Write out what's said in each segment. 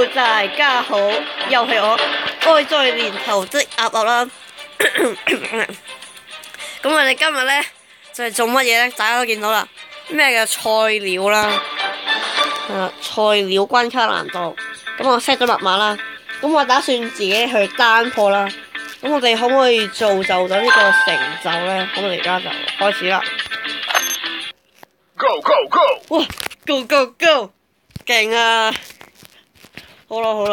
Hello，大家好，又係我愛在年頭的鴨鴨啦。咁我哋今日呢，就係做乜嘢呢？大家都見到啦，咩叫菜鳥啦？菜鳥關卡難度。咁我 set 咗密碼啦。咁我打算自己去單破啦。咁我哋可唔可以造就到呢個成就呢？咁我哋而家就開始啦。Go go go！ 哇 ，go go go！ 勁啊！好啦，我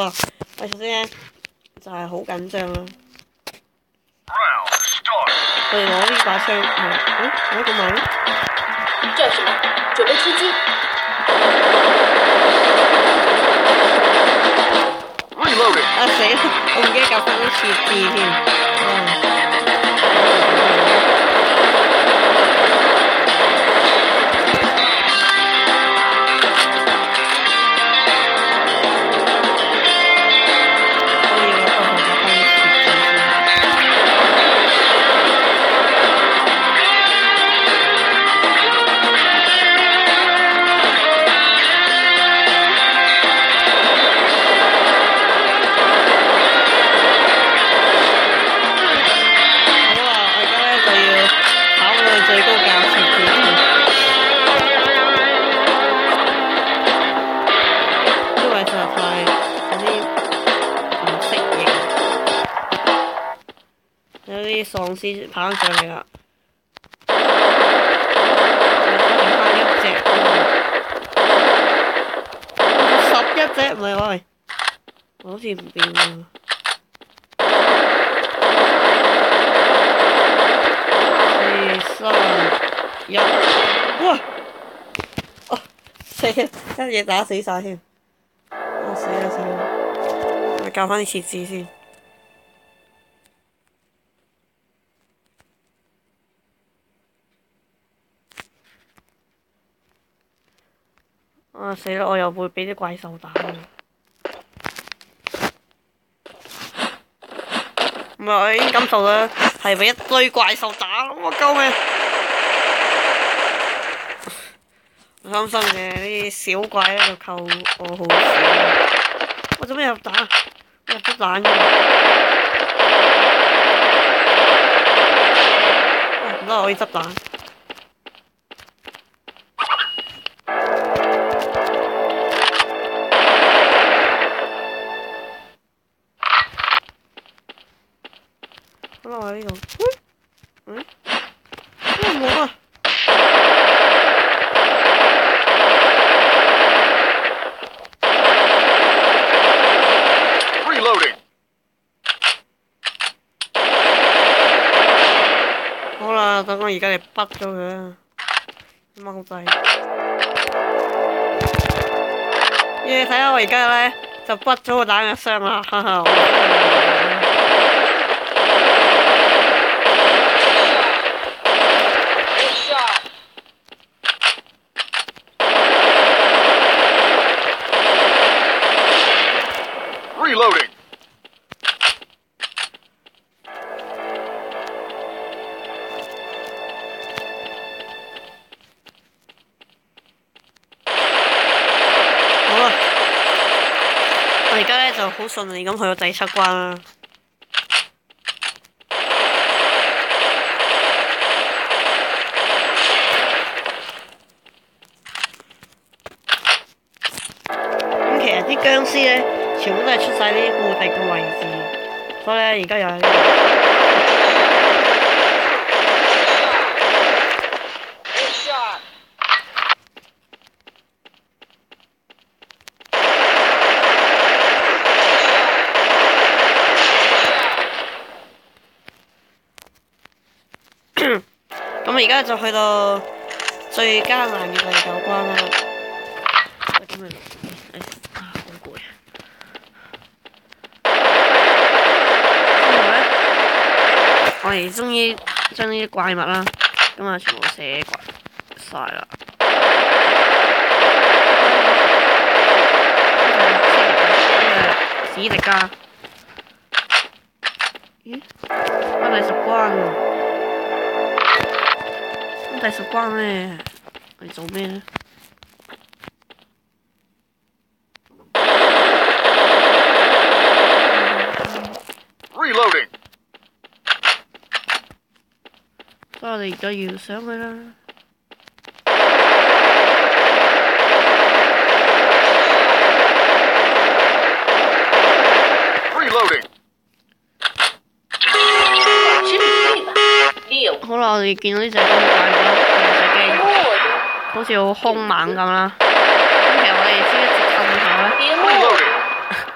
首先就係好緊張啦。我哋攞呢把槍，攞個咪。這是什麼？準備出擊。啊死啦！我唔記得搞翻啲設置添。喪屍跑上嚟啦！剩一隻11隻，唔係喂，我好似唔掂喎。4、3、1，哇！哦，死啦！一嘢打死晒添。死啦！我教翻啲設置先。死啦！我又會俾啲怪獸打喎。唔係，我已經感受到係俾一堆怪獸打，我救命！唔擔心嘅，呢啲小怪喺度扣我好少。我做咩入蛋？我入咗蛋嘅。唔得，我要執蛋。好啦，我喺呢度。冇啊！好啦，等我而家嚟bắt咗佢啊！踎低。睇下我而家咧就bắt咗個蛋嘅箱啦，哈哈！Reloading。好啦，我而家咧就好順利咁去到第7關啦。咁其實啲僵屍咧，全部都係出晒啲固定嘅位置，所以咧而家又喺呢度。咁而家就去到最艱難嘅第9關啦。咁樣，好攰。我哋終於將呢啲怪物啦，咁啊全部寫晒啦。史迪加，咦？第10關喎。第10關咧，我哋做咩咧？哋而家要上去啦。好啦，我哋見到呢隻咁嘅怪物啦，唔使驚，好似好兇猛咁啦。咁其實我哋只要直氹下咧，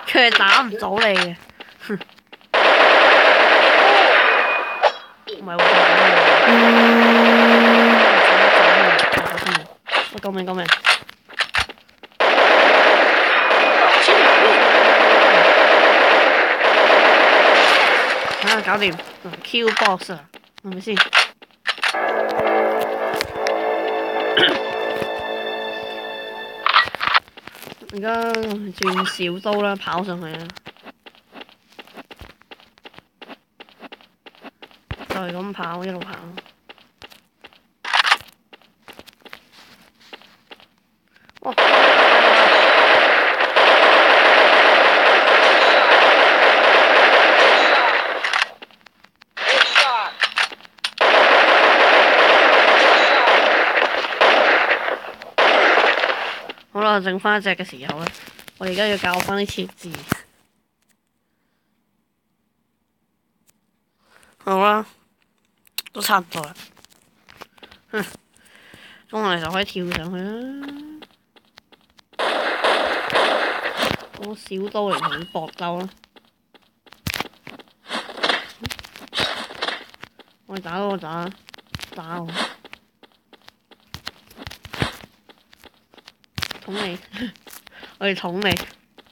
佢係打唔到你嘅。唔係喎，救命救命！啊，搞掂 ，Q box 啊，係咪先？而家轉小刀啦，跑上去啦，就係咁跑，一路跑。哇！好啦，剩翻一隻嘅時候咧，我而家要教翻啲設置。好啦，都差唔多啦。咁我哋就可以跳上去啦。攞小刀嚟同佢搏鬥啦。我哋打我捅你，我哋捅你，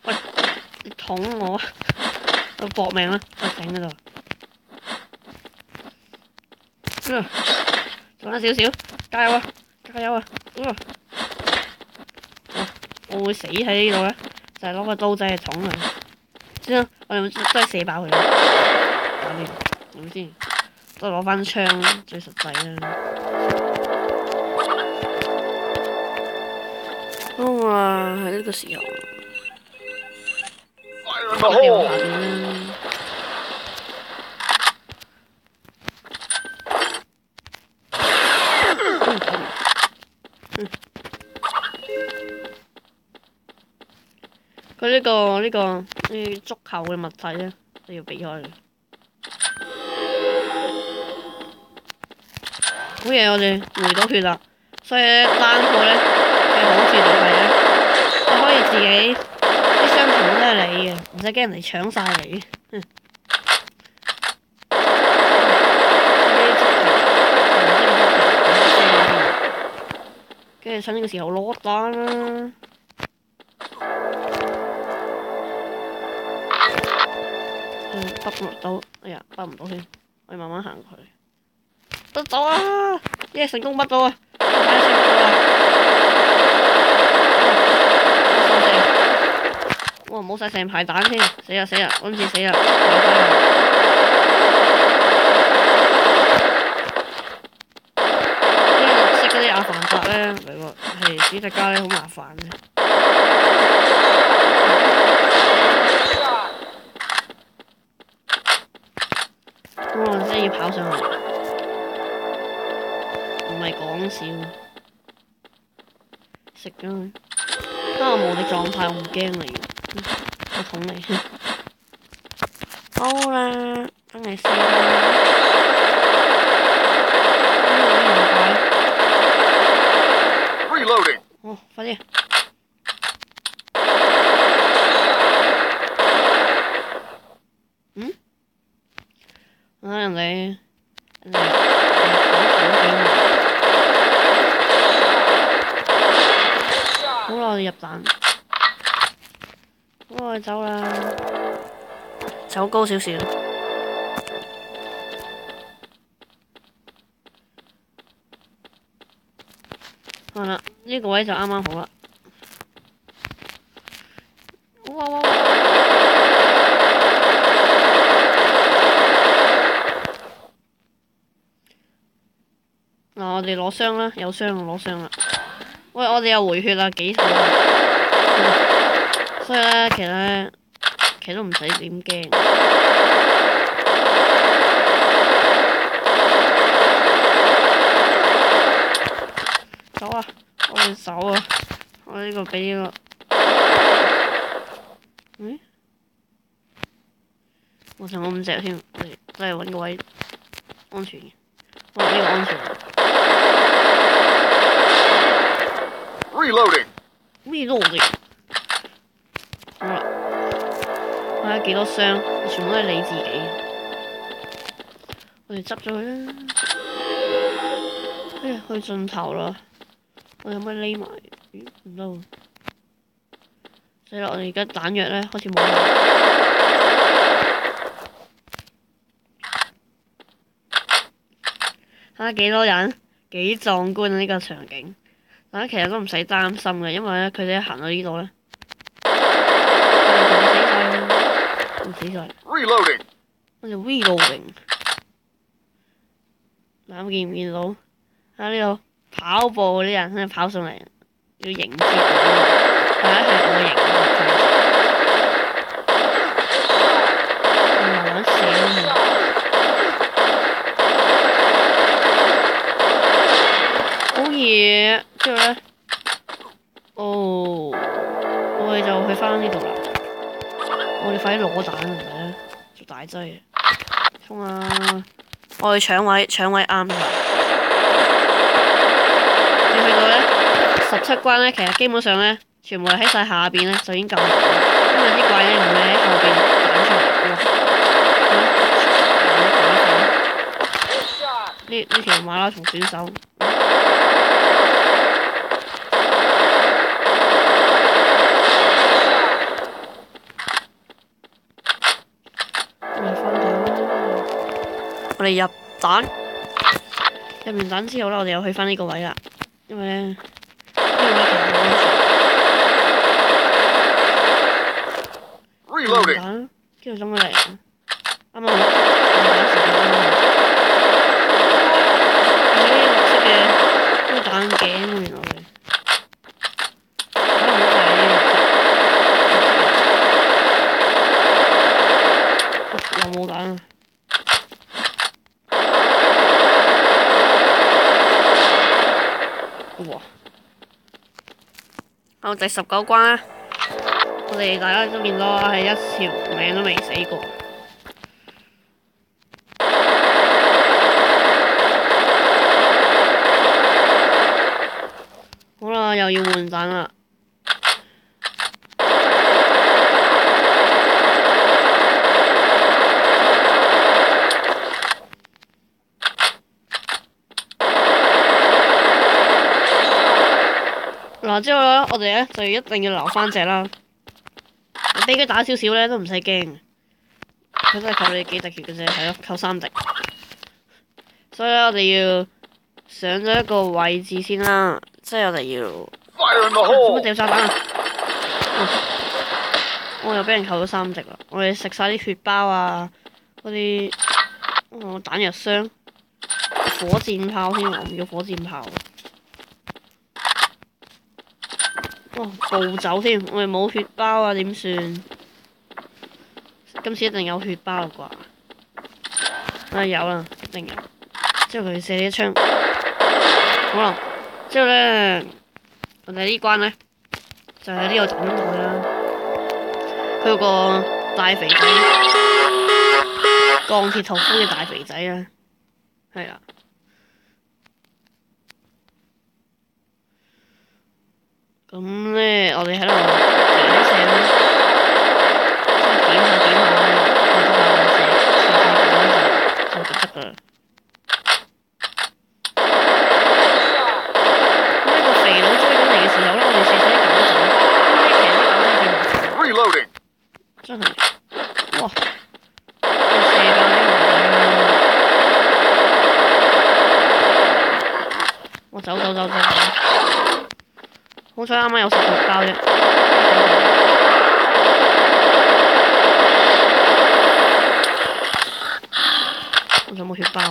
喂，你捅我，我搏命啦，我頂喺度。仲有少少，加油啊！加油啊！我會死喺呢度咧，就係攞個刀仔去捅佢。先啦，我哋都係射爆佢。搞掂，係咪先？都攞翻槍最實際啦。好啊，喺呢個時候，掉下邊啦。佢呢個足球嘅物體咧，都要避開嘅。好嘢，我哋回到血啦，所以咧單鋪咧嘅好處就係咧，你可以自己啲傷全部都係你嘅，唔使驚人哋搶晒你。跟住趁呢個時候攞彈啦。北唔到，哎呀，北唔到先，我要慢慢行佢。得走啊！耶，成功北到啊！哇，冇晒成排彈添，死啊！今次死啊！呢個綠色嗰啲阿凡達咧，嚟喎，係史特加咧好麻煩嘅。我真係要跑上去，唔係講笑。食咗佢，我無敵狀態，我唔驚你，我捅你。好啦，等你試啦。哦，快啲！人哋好啦，我哋入彈，好，我哋走啦，走高少少。好啦，呢個位就啱啱好啦。哇！嗱，我哋攞傷啦，有傷就攞傷啦。喂，我哋有回血啦，幾好啊！所以咧，其實都唔使點驚。走啊！我哋走啊！我呢個俾呢個。嗯？我仲有5隻添，真係揾個位安全嘅。哇！呢個安全。Reloading。好啦，睇下幾多箱，全部都係你自己嘅。我哋執咗佢啦。哎呀，去盡頭啦！我有乜匿埋？咦，唔得喎！死啦！我哋而家彈藥咧開始冇。睇下幾多人，幾壯觀啊！呢個場景，大家其實都唔使擔心嘅，因為咧佢哋一行到呢度咧，死晒。Reloading。我哋 reloading。嗱，見唔見到？喺呢度跑步嗰啲人咧跑上嚟，要迎接我。大家係我迎接。慢慢射啊！好嘢！之後咧，我哋就去返呢度啦。我哋快啲攞彈嚟咧，做大劑。衝啊！我哋搶位啱嘅。你去到咧17關咧，其實基本上咧，全部係喺晒下邊咧就已經夠啦，因為啲怪咧唔會喺後邊彈出嚟。呢條馬拉松選手。我哋入蛋，入完蛋之後咧，我哋又去返呢個位啦，因為咧呢個位其實好安全。入蛋，跟住走過嚟，啱啱好。有啲綠色嘅蛋頸喎，原來佢。可能好大嘅。又冇蛋啊！哇！到第19關啦，我哋大家都見到係一條命都未死過。好啦，又要換彈啦。嗱，之後咧，我哋咧就一定要留返隻啦。俾佢打少少咧都唔使驚，佢都係扣你幾滴血嘅啫，係咯，扣3滴。所以咧，我哋要上咗一個位置先啦，即係我哋要。做乜掉炸彈啊？我又俾人扣咗3滴啦！我哋食晒啲血包啊，嗰啲彈藥箱、火箭炮添，我唔要火箭炮。暴走添，我哋冇血包啊，點算？今次一定有血包啦啩？有啦，一定有。之後佢射你一槍，好啦。之後咧，我哋呢關咧就喺呢個等待啦。佢有個大肥仔，鋼鐵屠夫嘅大肥仔啊，係啦。咁咧，我哋喺度射射啦，即係點下咧，射就得噶啦。咁呢個肥佬追緊嚟嘅時候咧，我哋射晒啲狗仔，因為其實啲狗仔最麻煩。真係，哇！射緊啲狗仔，我走。好彩啱啱有食血包啫，我有冇血包？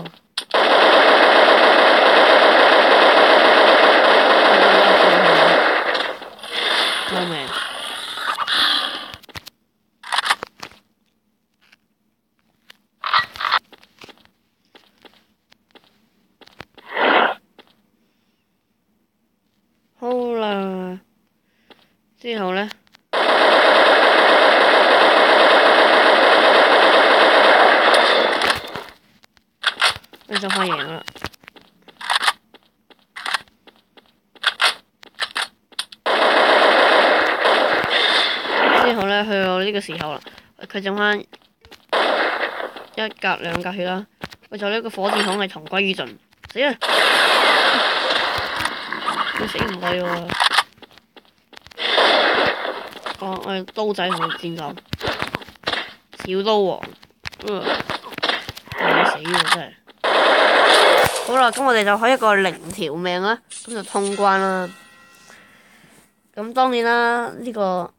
救命！好啦，之後咧，你就可以贏啦。之後咧，去到呢個時候啦，佢剩翻1格2格血啦，佢就呢個火箭筒係同歸於盡，死啦！佢死唔計喎。我係刀仔同佢戰鬥，小刀王，你死喎真係。好啦，咁我哋就可以一個0條命啦，咁就通關啦。咁當然啦，呢個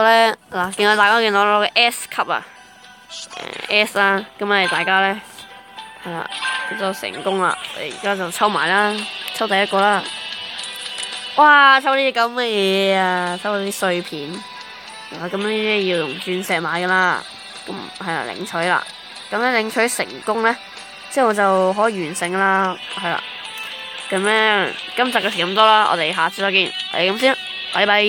咧嗱，大家見到攞個 S 級啊，S 啦，咁咪大家咧係啦，就成功啦。而家就抽埋啦，抽第一個啦。哇！抽呢啲咁嘅嘢啊，抽到啲碎片。咁呢啲要用鑽石買噶啦。咁係啦，領取啦。咁咧領取成功咧，之後就可以完成啦。係啦。咁咧，今集嘅時間咁多啦，我哋下次再見。係咁先，拜拜。